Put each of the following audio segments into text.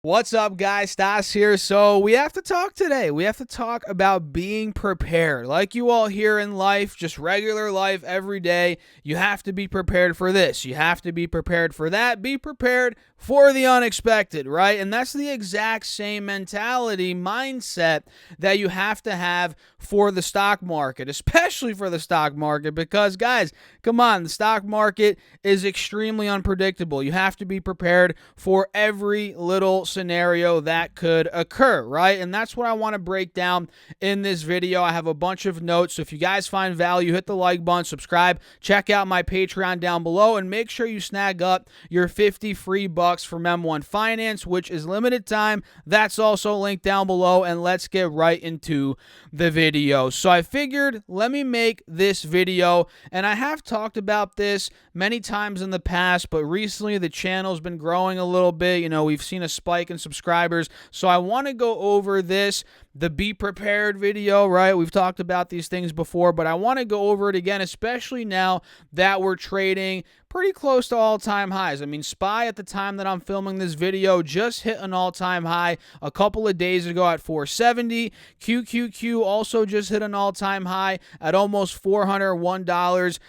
What's up, guys? Stas here. So we have to talk today. We have to talk about being prepared. Like you all hear in life, just regular life every day, you have to be prepared for this. You have to be prepared for that. Be prepared for the unexpected, right? And that's the exact same mentality, mindset that you have to have for the stock market, especially for the stock market, because guys, come on, the stock market is extremely unpredictable. You have to be prepared for every little scenario that could occur, right? And that's what I want to break down in this video. I have a bunch of notes, so if you guys find value, hit the like button, subscribe, check out my Patreon down below, and make sure you snag up your 50 free bucks from M1 Finance, which is limited time. That's also linked down below, and let's get right into the video. So I figured, let me make this video, and I have talked about this many times in the past, but recently the channel's been growing a little bit. You know, we've seen a spike in subscribers, so I want to go over the be prepared video, right? We've talked about these things before, but I want to go over it again, especially now that we're trading pretty close to all-time highs. I mean, SPY at the time that I'm filming this video just hit an all-time high a couple of days ago at 470. QQQ also just hit an all-time high at almost $401.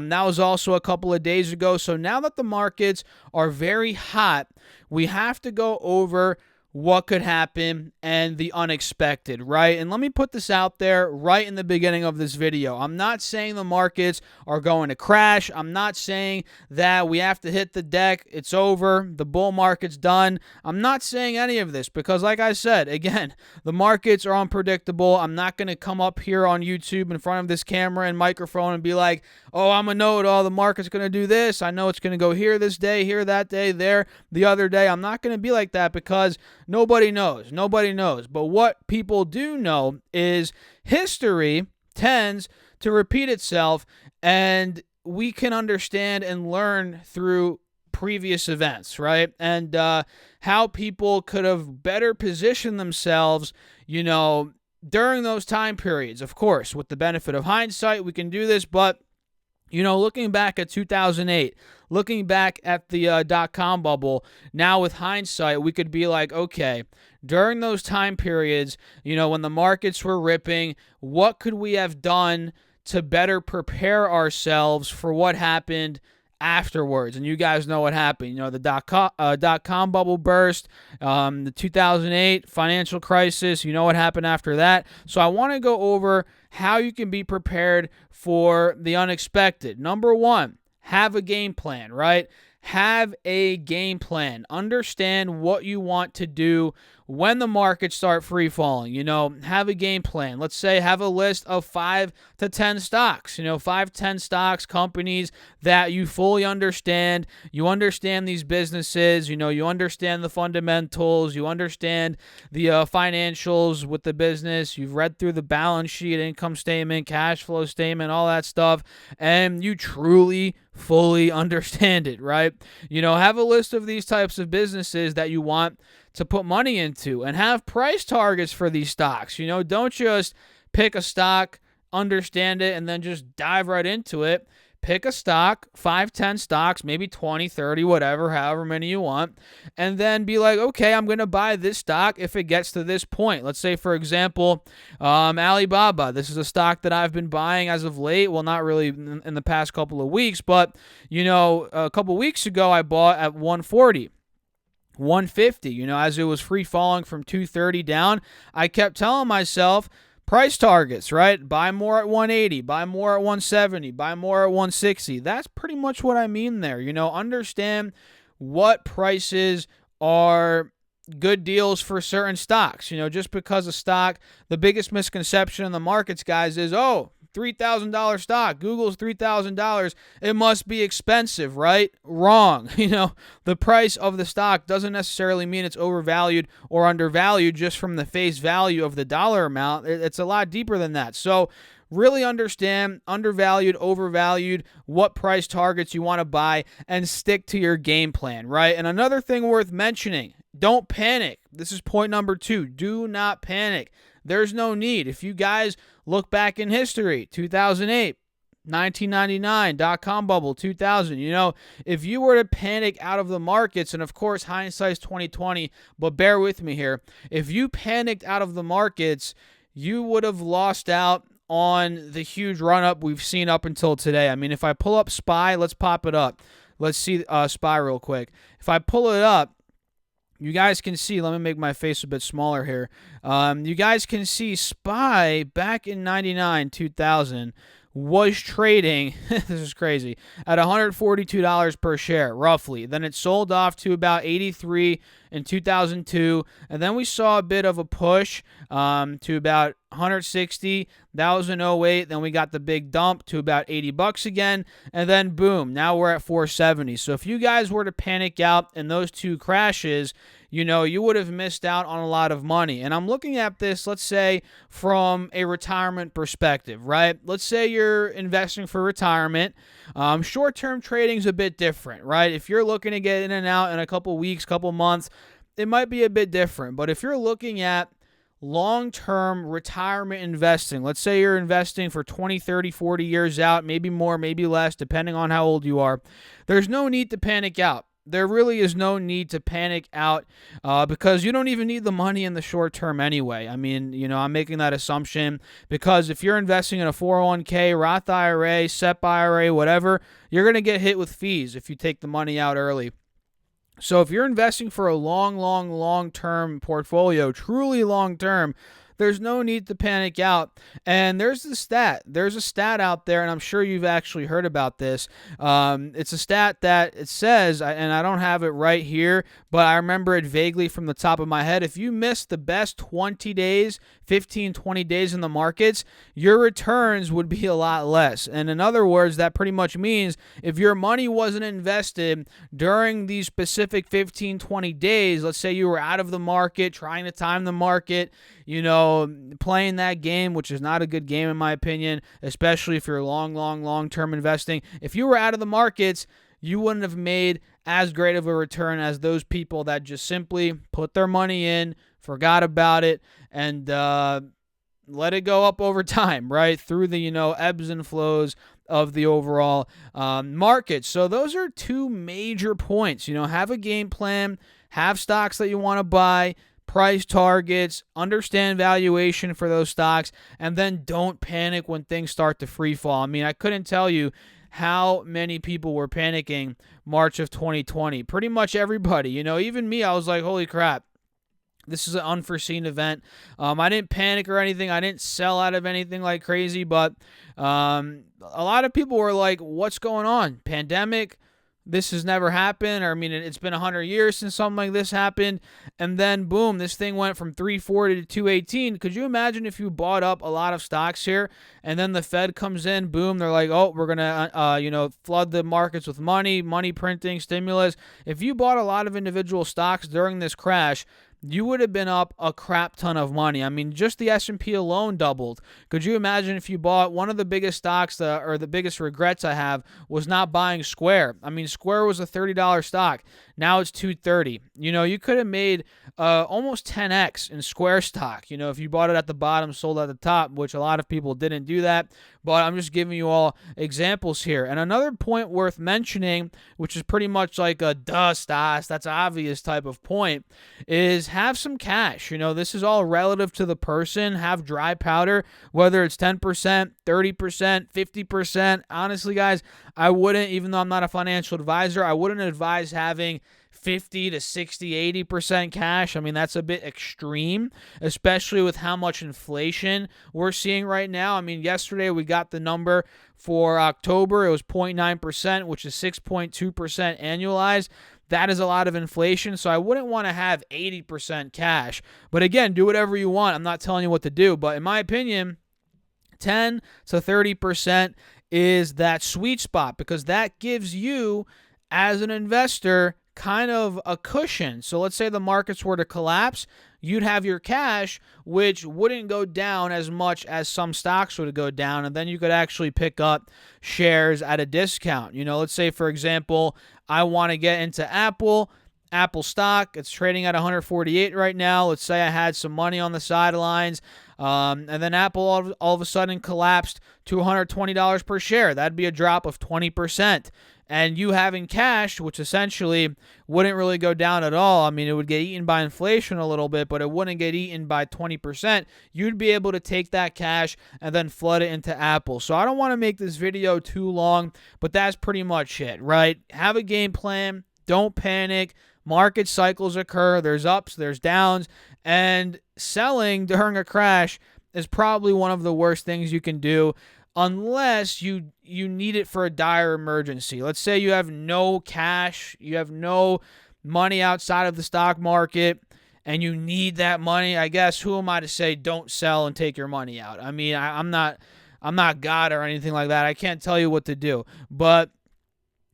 That was also a couple of days ago. So now that the markets are very hot, we have to go over what could happen and the unexpected, right? And let me put this out there right in the beginning of this video. I'm not saying the markets are going to crash. I'm not saying that we have to hit the deck. It's over. The bull market's done. I'm not saying any of this because, like I said, again, the markets are unpredictable. I'm not going to come up here on YouTube in front of this camera and microphone and be like, oh, I'm a know-it-all. The market's going to do this. I know it's going to go here this day, here that day, there the other day. I'm not going to be like that because nobody knows. Nobody knows. But what people do know is history tends to repeat itself, and we can understand and learn through previous events, right? And how people could have better positioned themselves, you know, during those time periods. Of course, with the benefit of hindsight, we can do this, but you know, looking back at 2008, looking back at the dot-com bubble, now with hindsight, we could be like, okay, during those time periods, you know, when the markets were ripping, what could we have done to better prepare ourselves for what happened afterwards? And you guys know what happened. You know, the dot-com bubble burst, the 2008 financial crisis. You know what happened after that. So I want to go over how you can be prepared for the unexpected. Number one, have a game plan, right? Have a game plan. Understand what you want to do when the markets start free falling. You know, have a game plan. Let's say have a list of 5 to 10 stocks, you know, 5, 10 stocks, companies that you fully understand. You understand these businesses, you know, you understand the fundamentals, you understand the financials with the business. You've read through the balance sheet, income statement, cash flow statement, all that stuff, and you truly fully understand it, right? You know, have a list of these types of businesses that you want to put money into and have price targets for these stocks. You know, don't just pick a stock, understand it, and then just dive right into it. Pick a stock, 5, 10 stocks, maybe 20, 30, whatever, however many you want, and then be like, okay, I'm going to buy this stock if it gets to this point. Let's say, for example, Alibaba. This is a stock that I've been buying as of late. Well, not really in the past couple of weeks, but, you know, a couple weeks ago, I bought at 140. 150, you know, as it was free falling from 230 down, I kept telling myself price targets, right? Buy more at 180, buy more at 170, buy more at 160. That's pretty much what I mean there. You know, understand what prices are good deals for certain stocks. You know, just because a stock, the biggest misconception in the markets, guys, is, oh, $3,000 stock, Google's $3,000, it must be expensive, right? Wrong. You know, the price of the stock doesn't necessarily mean it's overvalued or undervalued just from the face value of the dollar amount. It's a lot deeper than that. So really understand undervalued, overvalued, what price targets you want to buy, and stick to your game plan, right? And another thing worth mentioning, don't panic. This is point number 2. Do not panic. There's no need. If you guys look back in history, 2008, 1999, dot-com bubble, 2000. If you were to panic out of the markets, and of course hindsight's 2020, but bear with me here. If you panicked out of the markets, you would have lost out on the huge run-up we've seen up until today. I mean, if I pull up SPY, let's pop it up. Let's see SPY real quick. If I pull it up, you guys can see, let me make my face a bit smaller here. You guys can see SPY back in 99, 2000 was trading, this is crazy, at $142 per share, roughly. Then it sold off to about 83 in 2002, and then we saw a bit of a push to about 160. That was in 08. Then we got the big dump to about $80 again, and then boom, now we're at 470. So if you guys were to panic out in those two crashes, you would have missed out on a lot of money. And I'm looking at this, let's say, from a retirement perspective, right? Let's say you're investing for retirement. Short-term trading is a bit different, right? If you're looking to get in and out in a couple weeks, couple months, it might be a bit different. But if you're looking at long-term retirement investing, let's say you're investing for 20, 30, 40 years out, maybe more, maybe less, depending on how old you are, there's no need to panic out. There really is no need to panic out because you don't even need the money in the short term anyway. I mean, I'm making that assumption because if you're investing in a 401k, Roth IRA, SEP IRA, whatever, you're going to get hit with fees if you take the money out early. So if you're investing for a long-term portfolio, truly long-term, there's no need to panic out. And there's a stat out there, and I'm sure you've actually heard about this. It's a stat that it says, and I don't have it right here, but I remember it vaguely from the top of my head. If you miss the best 20 days, 15, 20 days in the markets, your returns would be a lot less. And in other words, that pretty much means if your money wasn't invested during these specific 15, 20 days, let's say you were out of the market, trying to time the market, playing that game, which is not a good game in my opinion, especially if you're long-term investing. If you were out of the markets, you wouldn't have made as great of a return as those people that just simply put their money in, forgot about it, and let it go up over time, right? Through the, ebbs and flows of the overall market. So those are two major points. Have a game plan, have stocks that you want to buy, price targets, understand valuation for those stocks, and then don't panic when things start to free fall. I mean, I couldn't tell you how many people were panicking March of 2020. Pretty much everybody, even me, I was like, holy crap. This is an unforeseen event. I didn't panic or anything. I didn't sell out of anything like crazy, but a lot of people were like, what's going on? Pandemic? This has never happened. Or, I mean, it's been 100 years since something like this happened. And then, boom, this thing went from 340 to 218. Could you imagine if you bought up a lot of stocks here and then the Fed comes in, boom, they're like, oh, we're going to, flood the markets with money printing, stimulus. If you bought a lot of individual stocks during this crash, you would have been up a crap ton of money. I mean, just the S&P alone doubled. Could you imagine if you bought one of the biggest stocks, or the biggest regrets I have was not buying Square. I mean, Square was a $30 stock. Now it's $230. You could have made almost 10x in Square stock. If you bought it at the bottom, sold at the top, which a lot of people didn't do that. But I'm just giving you all examples here. And another point worth mentioning, which is pretty much like a duh, Stas, that's obvious type of point, is have some cash. This is all relative to the person. Have dry powder, whether it's 10%, 30%, 50%. Honestly, guys, I wouldn't, even though I'm not a financial advisor, I wouldn't advise having 50 to 60, 80% cash. I mean, that's a bit extreme, especially with how much inflation we're seeing right now. I mean, yesterday we got the number for October. It was 0.9%, which is 6.2% annualized. That is a lot of inflation, so I wouldn't want to have 80% cash. But again, do whatever you want. I'm not telling you what to do, but in my opinion, 10 to 30% is that sweet spot because that gives you, as an investor, kind of a cushion. So let's say the markets were to collapse, you'd have your cash, which wouldn't go down as much as some stocks would go down, and then you could actually pick up shares at a discount. Let's say, for example, I want to get into Apple stock. It's trading at 148 right now. Let's say I had some money on the sidelines. And then Apple all of a sudden collapsed to $120 per share. That'd be a drop of 20%. And you having cash, which essentially wouldn't really go down at all. I mean, it would get eaten by inflation a little bit, but it wouldn't get eaten by 20%. You'd be able to take that cash and then flood it into Apple. So I don't want to make this video too long, but that's pretty much it, right? Have a game plan. Don't panic. Market cycles occur. There's ups, there's downs, and selling during a crash is probably one of the worst things you can do, unless you need it for a dire emergency. Let's say you have no cash, you have no money outside of the stock market, and you need that money. I guess, who am I to say don't sell and take your money out? I mean, I'm not God or anything like that. I can't tell you what to do. But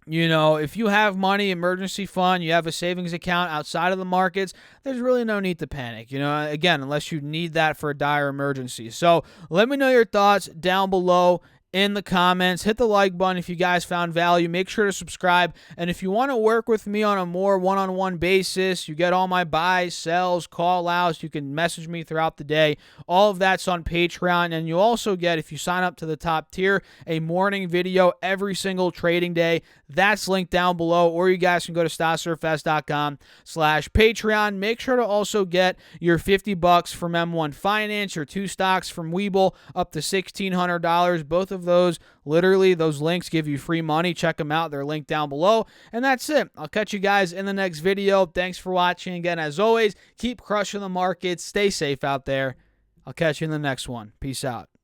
if you have money, emergency fund, you have a savings account outside of the markets, there's really no need to panic, again, unless you need that for a dire emergency. So let me know your thoughts down below in the comments. Hit the like button if you guys found value. Make sure to subscribe. And if you want to work with me on a more one-on-one basis, you get all my buys, sells, call outs. You can message me throughout the day. All of that's on Patreon. And you also get, if you sign up to the top tier, a morning video every single trading day. That's linked down below. Or you guys can go to stocksurfest.com/Patreon. Make sure to also get your $50 from M1 Finance, your 2 stocks from Webull, up to $1,600. Both of those, literally, those links give you free money. Check them out. They're linked down below. And that's it. I'll catch you guys in the next video. Thanks for watching. Again, as always, keep crushing the markets. Stay safe out there. I'll catch you in the next one. Peace out.